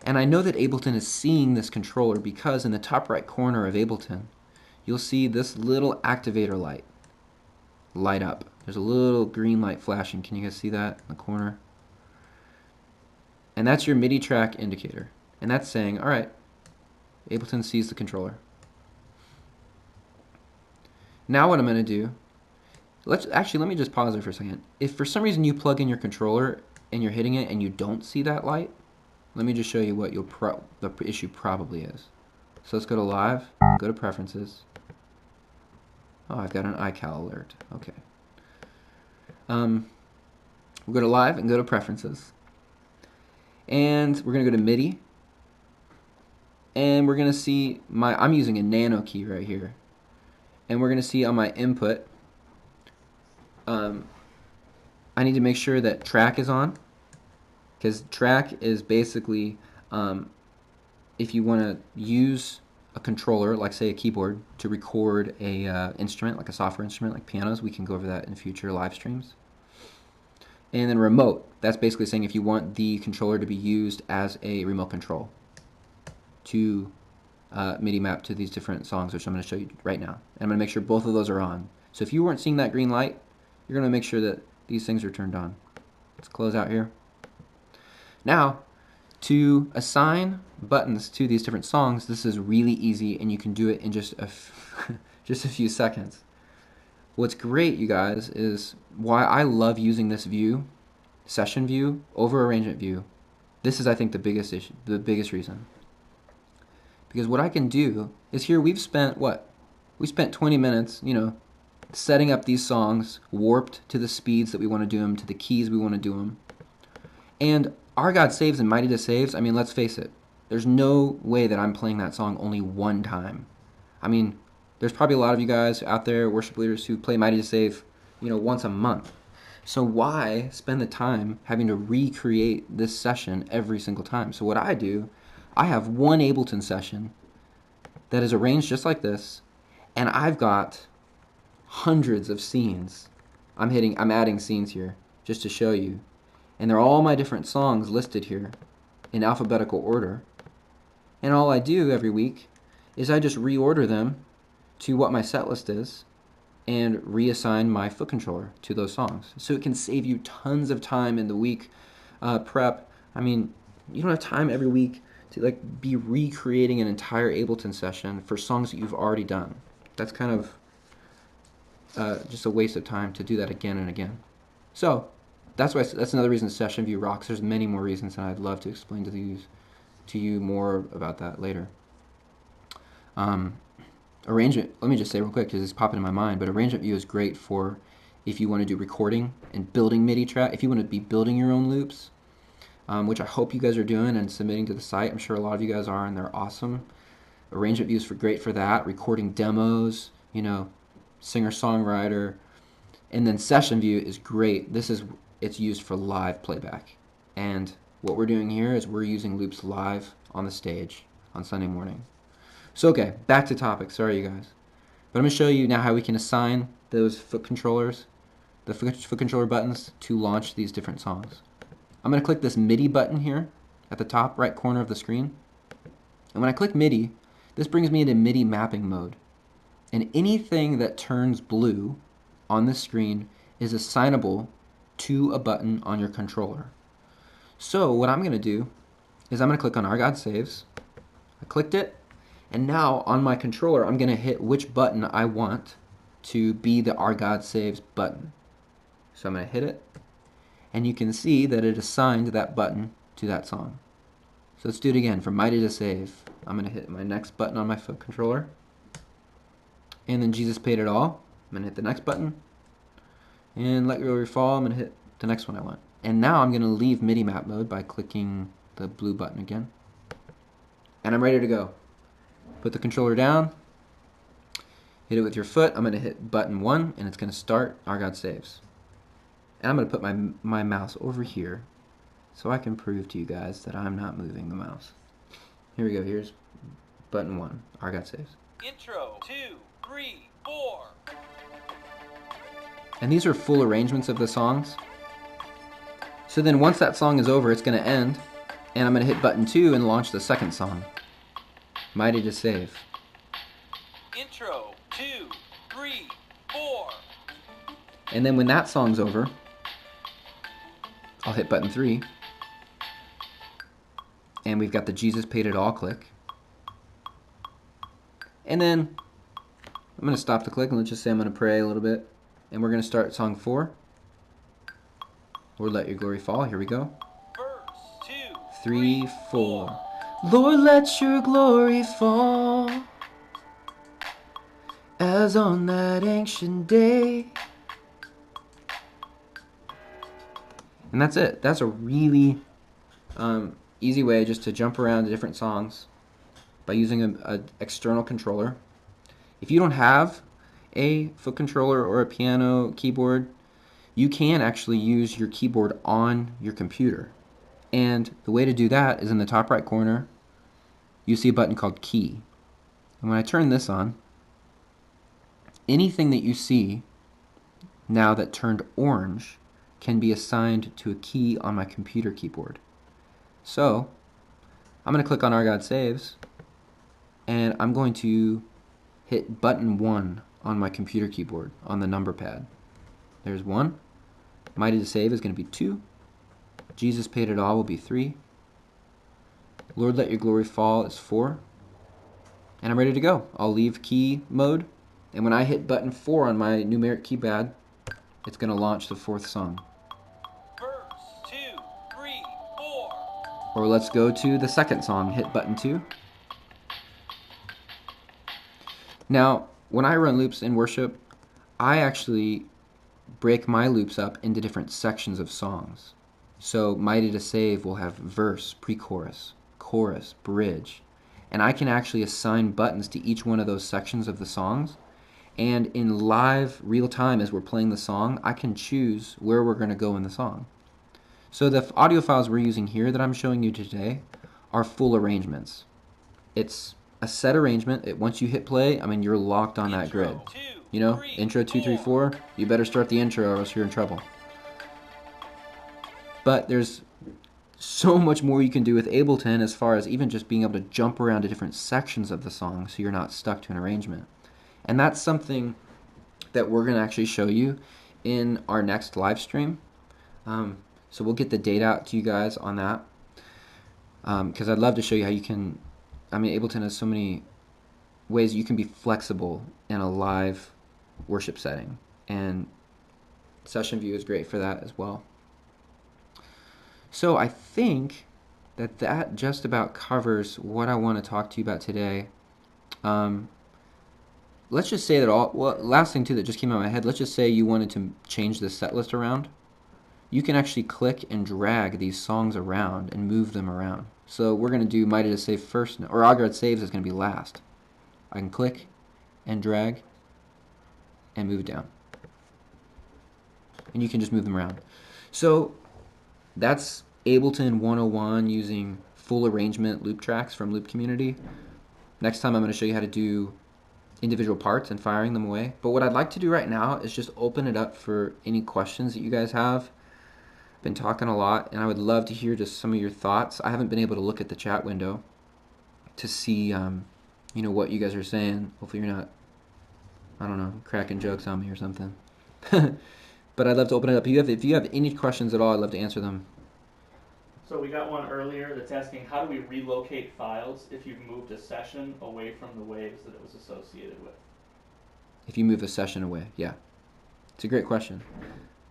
and I know that Ableton is seeing this controller because in the top right corner of Ableton you'll see this little activator light up. There's a little green light flashing. Can you guys see that in the corner? And that's your MIDI track indicator, and that's saying, alright, Ableton sees the controller. Now what I'm going to do, let me just pause there for a second. If for some reason you plug in your controller and you're hitting it and you don't see that light, let me just show you what the issue probably is. So let's go to Live, go to Preferences. Oh, I've got an iCal alert. Okay. We'll go to Live and go to Preferences. And we're going to go to MIDI. And we're going to see I'm using a nano key right here. And we're going to see on my input, I need to make sure that track is on, because track is basically if you want to use a controller, like say a keyboard, to record a instrument, like a software instrument, like pianos. We can go over that in future live streams. And then remote, that's basically saying if you want the controller to be used as a remote control to MIDI map to these different songs, which I'm going to show you right now. And I'm going to make sure both of those are on. So if you weren't seeing that green light, you're going to make sure that these things are turned on. Let's close out here. Now, to assign buttons to these different songs, this is really easy, and you can do it in just a few seconds. What's great, you guys, is why I love using this view, session view, over arrangement view. This is, I think, the biggest issue, the biggest reason. Because what I can do is here we've spent, we spent 20 minutes, setting up these songs, warped to the speeds that we want to do them, to the keys we want to do them. And Our God Saves and Mighty to Saves, I mean, let's face it, there's no way that I'm playing that song only one time. I mean, there's probably a lot of you guys out there, worship leaders, who play Mighty to Save, once a month. So why spend the time having to recreate this session every single time? So what I do, I have one Ableton session that is arranged just like this, and I've got hundreds of scenes. I'm adding scenes here just to show you. And they're all my different songs listed here in alphabetical order. And all I do every week is I just reorder them to what my set list is and reassign my foot controller to those songs. So it can save you tons of time in the week prep. I mean, you don't have time every week to be recreating an entire Ableton session for songs that you've already done. That's kind of just a waste of time to do that again and again. So that's another reason Session View rocks. There's many more reasons, and I'd love to explain to you more about that later. Arrangement, let me just say real quick because it's popping in my mind, but Arrangement View is great for if you want to do recording and building MIDI track, if you want to be building your own loops, which I hope you guys are doing and submitting to the site. I'm sure a lot of you guys are, and they're awesome. Arrangement View is great for that, recording demos, singer-songwriter. And then Session View is great. It's used for live playback. And what we're doing here is we're using loops live on the stage on Sunday morning. So okay, back to topic. Sorry, you guys. But I'm going to show you now how we can assign those foot controllers, the foot controller buttons, to launch these different songs. I'm going to click this MIDI button here at the top right corner of the screen. And when I click MIDI, This brings me into MIDI mapping mode. And anything that turns blue on the screen is assignable to a button on your controller. So what I'm going to do is I'm going to click on Our God Saves. I clicked it, and now on my controller I'm going to hit which button I want to be the Our God Saves button. So I'm going to hit it, and you can see that it assigned that button to that song. So let's do it again. From MIDI to Save, I'm going to hit my next button on my foot controller, and then Jesus Paid It All. I'm going to hit the next button, and Let Your Glory Fall. I'm going to hit the next one I want. And now I'm going to leave MIDI map mode by clicking the blue button again, and I'm ready to go. Put the controller down, hit it with your foot. I'm going to hit button 1, and it's going to start Our God Saves. And I'm going to put my mouse over here so I can prove to you guys that I'm not moving the mouse. Here we go. Here's button 1, Our God Saves. Intro 2, 3, 4. And these are full arrangements of the songs. So then once that song is over, it's going to end, and I'm going to hit button 2 and launch the second song, MIDI to Save. Intro 2, 3, 4. And then when that song's over, I'll hit button 3, and we've got the Jesus Paid It All click. And then I'm going to stop the click, and let's just say I'm going to pray a little bit, and we're going to start song 4, Lord Let Your Glory Fall. Here we go. Verse 2, 3, 4. Lord, let your glory fall as on that ancient day. And that's it. That's a really easy way just to jump around to different songs by using an external controller. If you don't have a foot controller or a piano keyboard, you can actually use your keyboard on your computer. And the way to do that is in the top right corner, you see a button called Key. And when I turn this on, anything that you see now that turned orange can be assigned to a key on my computer keyboard. So I'm going to click on Our God Saves, and I'm going to hit button 1 on my computer keyboard on the number pad. There's 1. MIDI to Save is going to be 2. Jesus Paid It All will be 3. Lord Let Your Glory Fall is 4. And I'm ready to go. I'll leave key mode, and when I hit button 4 on my numeric keypad, it's going to launch the 4th song. verse 2, 3, 4. Or let's go to the second song, hit button 2. Now, when I run loops in worship, I actually break my loops up into different sections of songs. So MIDI to Save will have verse, pre-chorus, chorus, bridge. And I can actually assign buttons to each one of those sections of the songs. And in live, real time, as we're playing the song, I can choose where we're going to go in the song. So the audio files we're using here that I'm showing you today are full arrangements. It's a set arrangement. Once you hit play, I mean, you're locked on that grid. You know, intro 2, 3, 4, you better start the intro or else you're in trouble. But there's so much more you can do with Ableton as far as even just being able to jump around to different sections of the song so you're not stuck to an arrangement. And that's something that we're going to actually show you in our next live stream. So we'll get the date out to you guys on that. Because I'd love to show you how you can, I mean, Ableton has so many ways you can be flexible in a live worship setting. And Session View is great for that as well. So I think that just about covers what I want to talk to you about today. Let's just say that last thing too that just came out of my head, let's just say you wanted to change the set list around. You can actually click and drag these songs around and move them around. So we're going to do MIDI to Save first, or Our God Saves is going to be last. I can click and drag and move it down. And you can just move them around. So that's Ableton 101 using full arrangement loop tracks from Loop Community. Next time I'm going to show you how to do individual parts and firing them away. But what I'd like to do right now is just open it up for any questions that you guys have. I've been talking a lot, and I would love to hear just some of your thoughts. I haven't been able to look at the chat window to see you know, what you guys are saying. Hopefully you're not, I don't know, cracking jokes on me or something. But I'd love to open it up. If you have any questions at all, I'd love to answer them. So we got one earlier that's asking, how do we relocate files if you've moved a session away from the waves that it was associated with? If you move a session away, yeah. It's a great question.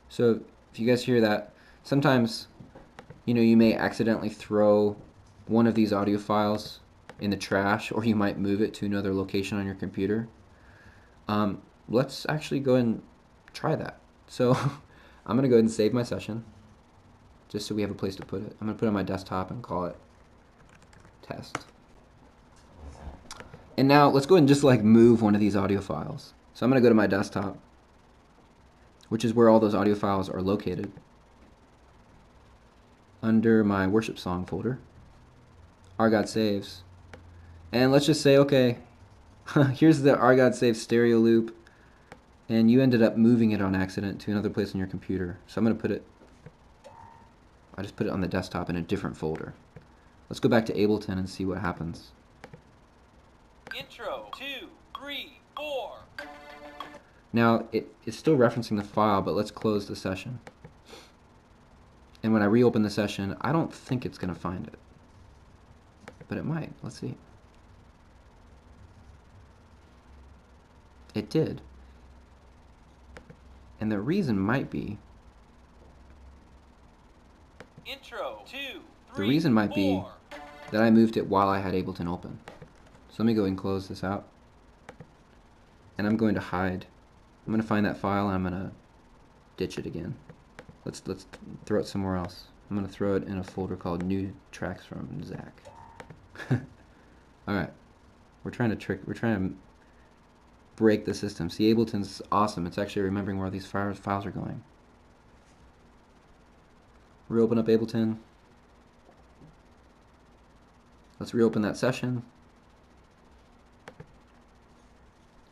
So if you guys hear that, sometimes, you know, you may accidentally throw one of these audio files in the trash, or you might move it to another location on your computer. Let's actually go and try that. So I'm going to go ahead and save my session, just so we have a place to put it. I'm going to put it on my desktop and call it test. And now let's go ahead and just like move one of these audio files. So I'm going to go to my desktop, which is where all those audio files are located, under my worship song folder, Our God Saves. And let's just say, okay, here's the Our God Saves stereo loop, and you ended up moving it on accident to another place on your computer. So I'm going to put it, I just put it on the desktop in a different folder. Let's go back to Ableton and see what happens. Intro 2, 3, 4. Now, it's still referencing the file, but let's close the session. And when I reopen the session, I don't think it's going to find it. But it might. Let's see. It did. And the reason might be, Intro 2, 3, the reason might be 4. that I moved it while I had Ableton open. So let me go and close this out. And I'm going to hide. I'm going to find that file and I'm going to ditch it again. Let's throw it somewhere else. I'm going to throw it in a folder called New Tracks from Zach. Alright. We're trying to break the system. See, Ableton's awesome. It's actually remembering where these files are going. Reopen up Ableton. Let's reopen that session.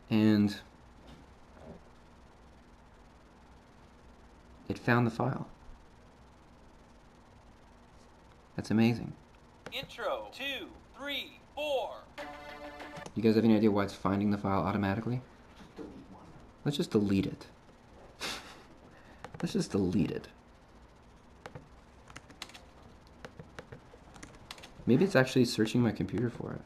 And it found the file. That's amazing. Intro 2, 3, 4. You guys have any idea why it's finding the file automatically? Let's just delete it. Let's just delete it. Maybe it's actually searching my computer for it.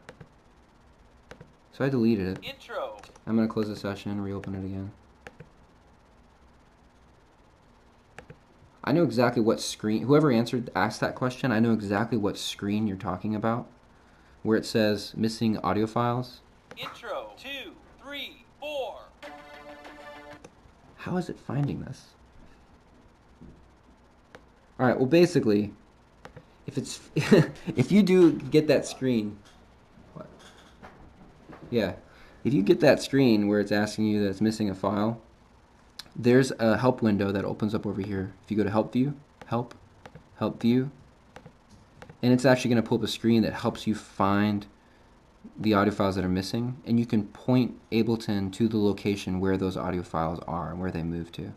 So I deleted it. Intro. I'm going to close the session and reopen it again. I know exactly what screen, whoever asked that question, I know exactly what screen you're talking about, where it says missing audio files. Intro 2, 3, 4. How is it finding this? Alright, well basically, if it's if you do get that screen, what? Yeah, if you get that screen where it's asking you that it's missing a file, there's a help window that opens up over here. If you go to help view, help view, and it's actually going to pull up a screen that helps you find the audio files that are missing, and you can point Ableton to the location where those audio files are and where they move to.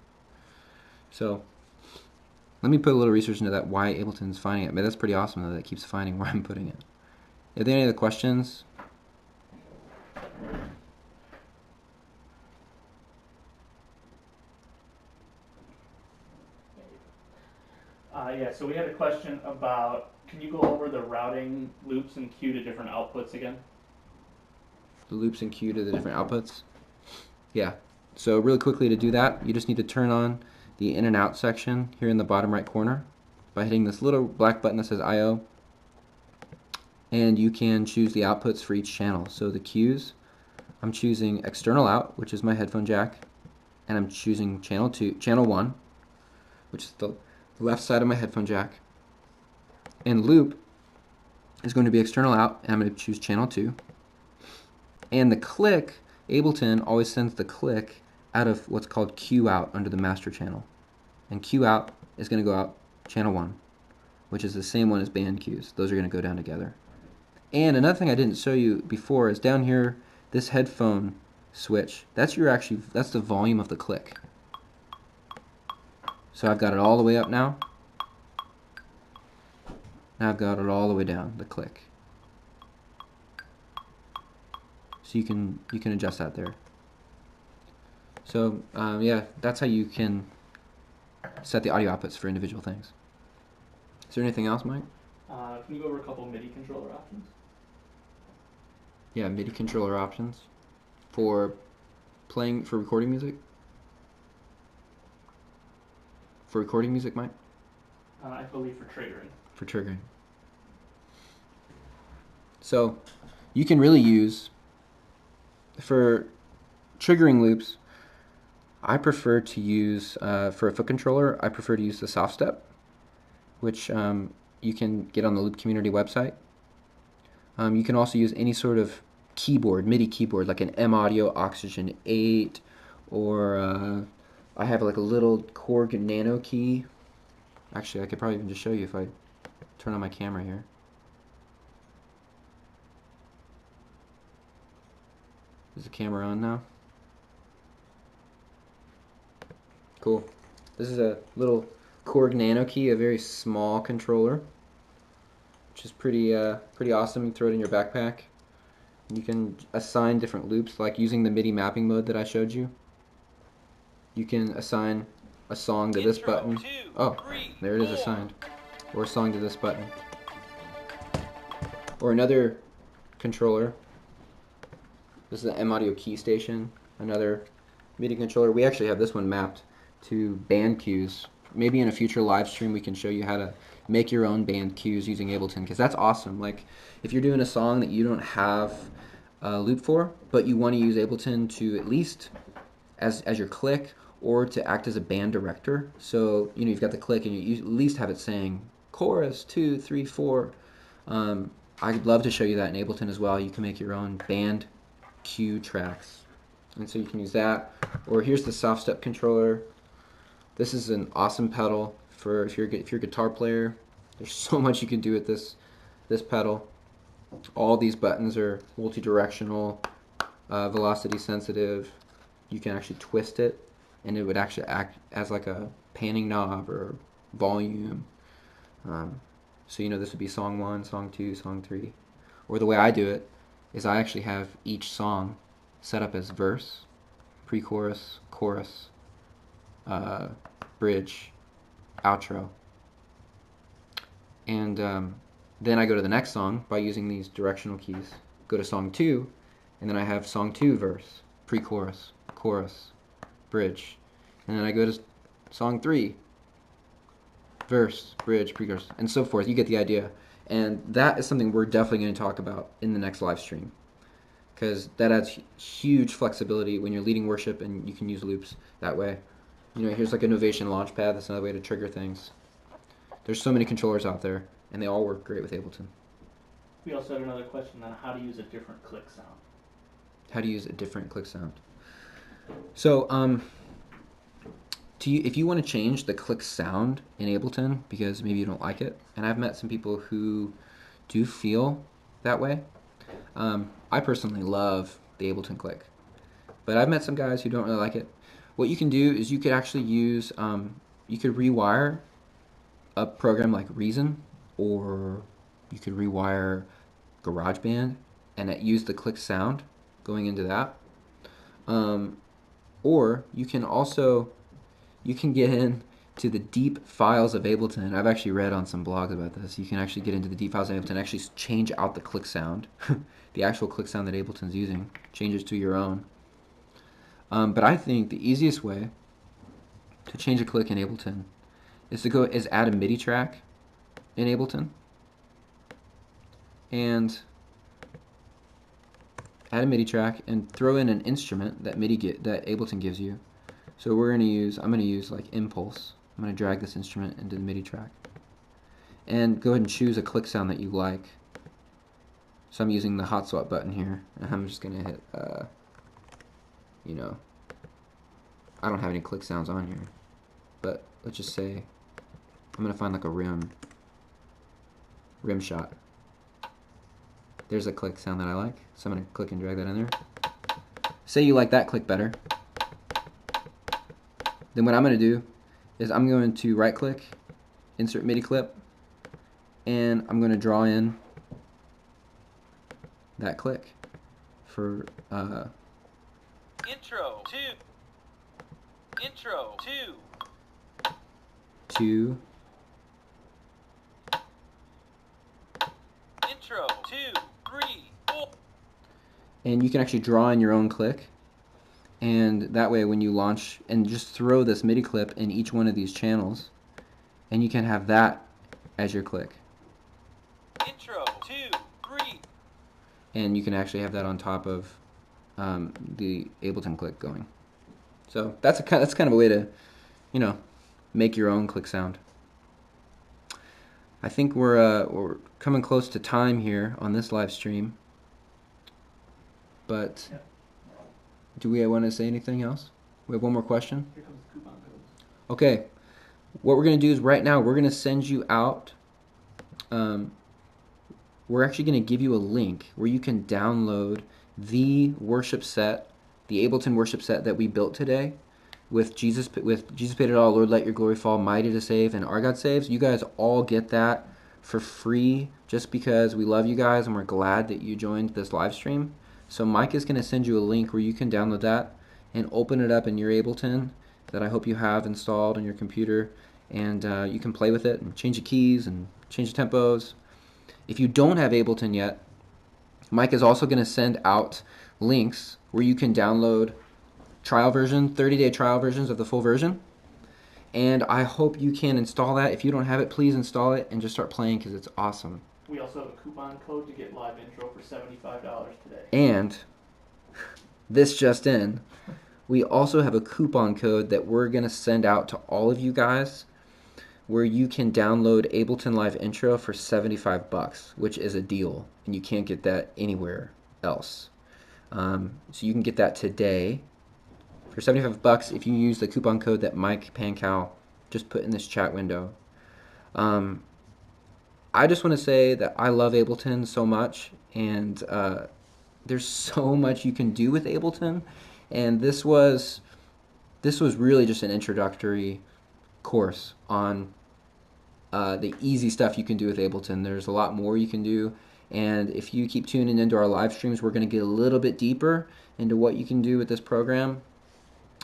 So let me put a little research into that, why Ableton's finding it. But that's pretty awesome though, that it keeps finding where I'm putting it. Are there any other questions? Yeah, so we had a question about, can you go over the routing loops and cue to different outputs again? The loops and cue to the different outputs? Yeah. So really quickly to do that, you just need to turn on the in and out section here in the bottom right corner by hitting this little black button that says I/O, and you can choose the outputs for each channel. So the cues, I'm choosing external out, which is my headphone jack, and I'm choosing channel 1, which is the left side of my headphone jack, and loop is going to be external out, and I'm going to choose channel 2. And the click, Ableton always sends the click out of what's called cue out under the master channel, and cue out is going to go out channel 1, which is the same one as band cues. Those are going to go down together. And another thing I didn't show you before is down here, this headphone switch, that's the volume of the click. So I've got it all the way up now. Now I've got it all the way down, the click. So you can adjust that there. So yeah, that's how you can set the audio outputs for individual things. Is there anything else, Mike? Can you go over a couple MIDI controller options? Yeah, MIDI controller options for recording music. For recording music, Mike? I believe for triggering. For triggering. So you can really use, for triggering loops, I prefer to use, for a foot controller, I prefer to use the soft step, which you can get on the Loop Community website. You can also use any sort of keyboard, MIDI keyboard, like an M Audio Oxygen 8, or I have like a little Korg Nano key. Actually, I could probably even just show you if I turn on my camera here. Is the camera on now? Cool. This is a little Korg Nano key, a very small controller, which is pretty awesome. You throw it in your backpack. You can assign different loops, like using the MIDI mapping mode that I showed you. You can assign a song to this button. Oh, there it is assigned. Or a song to this button. Or another controller. This is the M Audio Key Station. Another MIDI controller. We actually have this one mapped to band cues. Maybe in a future live stream we can show you how to make your own band cues using Ableton, because that's awesome. Like if you're doing a song that you don't have a loop for, but you want to use Ableton to at least as your click, or to act as a band director. So you've got the click and you at least have it saying chorus 2, 3, 4. I'd love to show you that in Ableton as well. You can make your own band cue tracks, and so you can use that. Or here's the soft step controller. This is an awesome pedal for if you're a guitar player. There's so much you can do with this pedal. All these buttons are multi-directional, velocity sensitive. You can actually twist it, and it would actually act as like a panning knob or volume. So this would be song 1, song 2, song 3. Or the way I do it is I actually have each song set up as verse, pre-chorus, chorus, bridge, outro. And then I go to the next song by using these directional keys. Go to song 2, and then I have song 2 verse, pre-chorus, chorus, bridge. And then I go to song 3, verse, bridge, pre-chorus, and so forth. You get the idea. And that is something we're definitely going to talk about in the next live stream, because that adds huge flexibility when you're leading worship, and you can use loops that way. Here's like a Novation Launchpad. That's another way to trigger things. There's so many controllers out there, and they all work great with Ableton. We also had another question on how to use a different click sound. How to use a different click sound. So, if you want to change the click sound in Ableton because maybe you don't like it, and I've met some people who do feel that way. I personally love the Ableton click, but I've met some guys who don't really like it. What you can do is you could actually use, you could rewire a program like Reason, or you could rewire GarageBand and use the click sound going into that. Or you can also, you can get into the deep files of Ableton. I've actually read on some blogs about this. You can actually get into the deep files of Ableton and actually change out the click sound, the actual click sound that Ableton's using, change it to your own. But I think the easiest way to change a click in Ableton is add a MIDI track in Ableton, and add a MIDI track and throw in an instrument that that Ableton gives you. So I'm going to use like Impulse. I'm going to drag this instrument into the MIDI track, and go ahead and choose a click sound that you like. So I'm using the hot swap button here, and I'm just going to hit I don't have any click sounds on here, but let's just say I'm going to find like a rim shot. There's a click sound that I like, so I'm going to click and drag that in there. Say you like that click better. Then what I'm going to do is I'm going to right click, insert MIDI clip, and I'm going to draw in that click for Intro 2. Intro 2. 2. Intro 2, 3, 4. And you can actually draw in your own click. And that way when you launch, and just throw this MIDI clip in each one of these channels, and you can have that as your click. Intro 2, 3. And you can actually have that on top of the Ableton click going. So that's kind of a way to, you know, make your own click sound. I think we're coming close to time here on this live stream. But do we want to say anything else? We have one more question. Here comes the coupon codes. Okay. What we're going to do is right now we're going to send you out. We're actually going to give you a link where you can download the worship set, the Ableton worship set that we built today with Jesus Paid It All, Lord Let Your Glory Fall, Mighty to Save, and Our God Saves. You guys all get that for free just because we love you guys and we're glad that you joined this live stream. So Mike is going to send you a link where you can download that and open it up in your Ableton that I hope you have installed on your computer, and you can play with it and change the keys and change the tempos. If you don't have Ableton yet, Mike is also going to send out links where you can download trial version, 30-day trial versions of the full version. And I hope you can install that. If you don't have it, please install it and just start playing because it's awesome. We also have a coupon code to get live intro for $75 today. And this just in, we also have a coupon code that we're going to send out to all of you guys where you can download Ableton Live Intro for $75, which is a deal, and you can't get that anywhere else. So you can get that today for $75 if you use the coupon code that Mike Pankow just put in this chat window. I just want to say that I love Ableton so much, and there's so much you can do with Ableton, and this was really just an introductory course on the easy stuff you can do with Ableton. There's a lot more you can do, and if you keep tuning into our live streams, we're going to get a little bit deeper into what you can do with this program.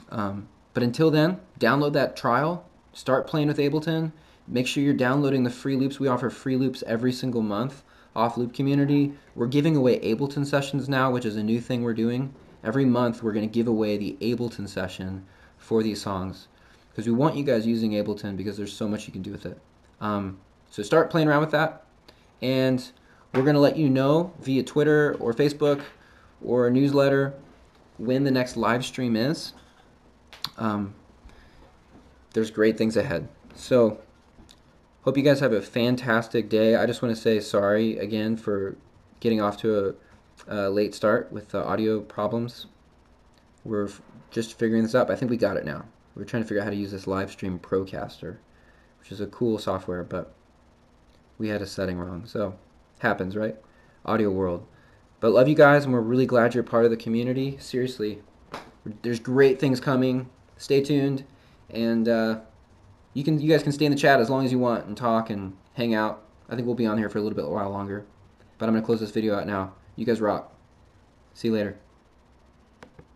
But until then, download that trial, start playing with Ableton. Make sure you're downloading the free loops. We offer free loops every single month off Loop Community. We're giving away Ableton sessions now, which is a new thing we're doing. Every month we're going to give away the Ableton session for these songs because we want you guys using Ableton because there's so much you can do with it. So start playing around with that, and we're going to let you know via Twitter or Facebook or a newsletter when the next live stream is. There's great things ahead. So hope you guys have a fantastic day. I just want to say sorry again for getting off to a late start with the audio problems. We're just figuring this out, but I think we got it now. We're trying to figure out how to use this Livestream Procaster, which is a cool software, but we had a setting wrong. So happens, right? Audio world. But love you guys, and we're really glad you're part of the community. Seriously, there's great things coming. Stay tuned, and you guys can stay in the chat as long as you want and talk and hang out. I think we'll be on here for a little bit while longer. But I'm going to close this video out now. You guys rock. See you later.